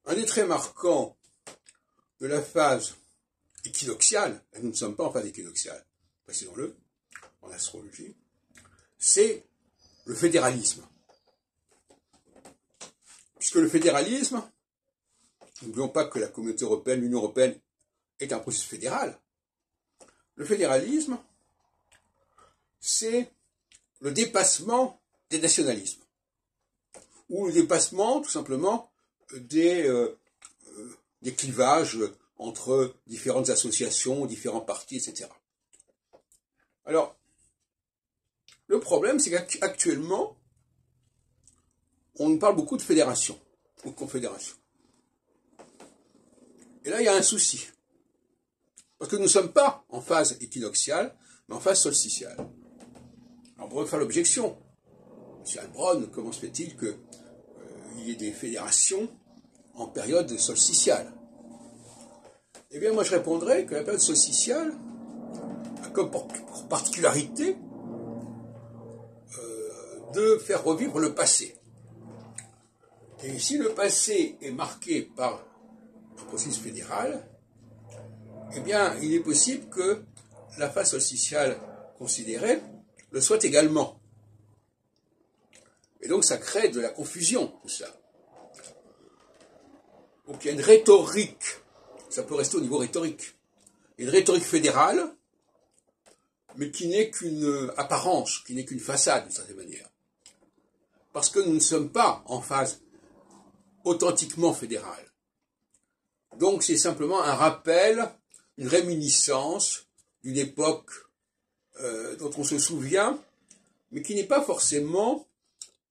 Un des traits marquants de la phase équinoxiale, et nous ne sommes pas en phase équinoxiale, précisons-le, en astrologie, c'est le fédéralisme. Puisque le fédéralisme, n'oublions pas que la communauté européenne, l'Union européenne, est un processus fédéral. Le fédéralisme, c'est le dépassement des nationalismes, ou le dépassement, tout simplement, des clivages entre différentes associations, différents partis, etc. Alors, le problème, c'est qu'actuellement, on parle beaucoup de fédération, ou de confédération. Et là, il y a un souci. Parce que nous ne sommes pas en phase équinoxiale, mais en phase solsticiale. Alors, on pourrait faire l'objection. M. Heilbronn, comment se fait-il qu'il y ait des fédérations en période solsticiale? Eh bien, moi, je répondrais que la période solsticiale a comme pour particularité de faire revivre le passé. Et si le passé est marqué par un processus fédéral, eh bien, il est possible que la phase solsticiale considérée le soit également. Et donc, ça crée de la confusion, tout ça. Donc, il y a une rhétorique, ça peut rester au niveau rhétorique, une rhétorique fédérale, mais qui n'est qu'une apparence, qui n'est qu'une façade, d'une certaine manière. Parce que nous ne sommes pas en phase authentiquement fédérale. Donc, c'est simplement un rappel, une réminiscence d'une époque dont on se souvient, mais qui n'est pas forcément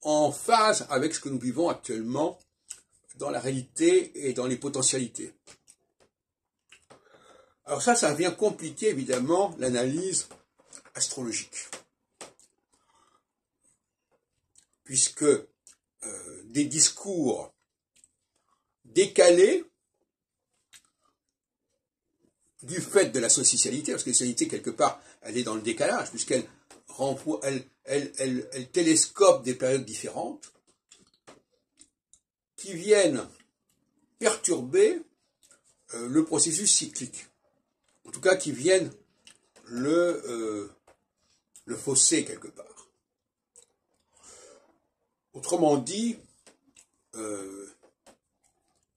en phase avec ce que nous vivons actuellement dans la réalité et dans les potentialités. Alors ça vient compliquer évidemment l'analyse astrologique. Puisque des discours décalés du fait de la socialité, parce que la socialité, quelque part, elle est dans le décalage, puisqu'elle elle télescope des périodes différentes, qui viennent perturber le processus cyclique. En tout cas, qui viennent le fausser quelque part. Autrement dit,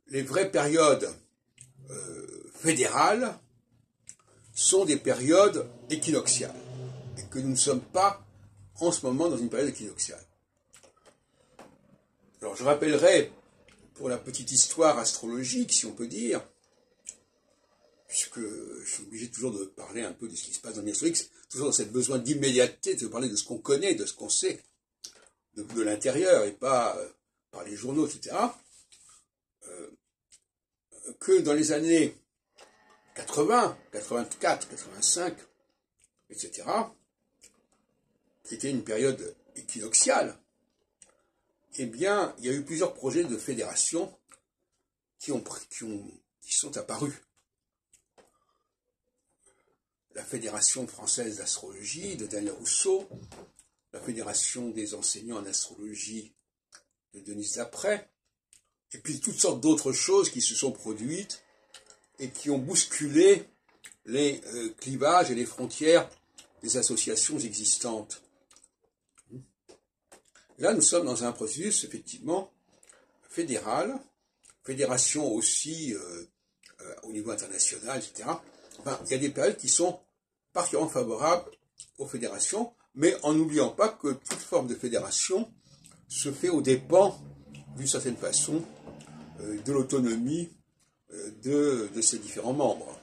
les vraies périodes fédérales sont des périodes équinoxiales, et que nous ne sommes pas en ce moment dans une période équinoxiale. Alors je rappellerai, pour la petite histoire astrologique, si on peut dire, puisque je suis obligé toujours de parler un peu de ce qui se passe dans l'historique, toujours dans ce besoin d'immédiateté, de parler de ce qu'on connaît, de ce qu'on sait, de l'intérieur, et pas par les journaux, etc., que dans les années 80, 84, 85, etc., qui était une période équinoxiale, eh bien, il y a eu plusieurs projets de fédération qui sont apparus. La Fédération française d'astrologie de Daniel Rousseau, la Fédération des enseignants en astrologie de Denise Després, et puis toutes sortes d'autres choses qui se sont produites et qui ont bousculé les clivages et les frontières des associations existantes. Là, nous sommes dans un processus, effectivement, fédéral, fédération aussi au niveau international, etc. Enfin, il y a des périodes qui sont particulièrement favorables aux fédérations, mais en n'oubliant pas que toute forme de fédération se fait aux dépens, d'une certaine façon, de l'autonomie de ses différents membres.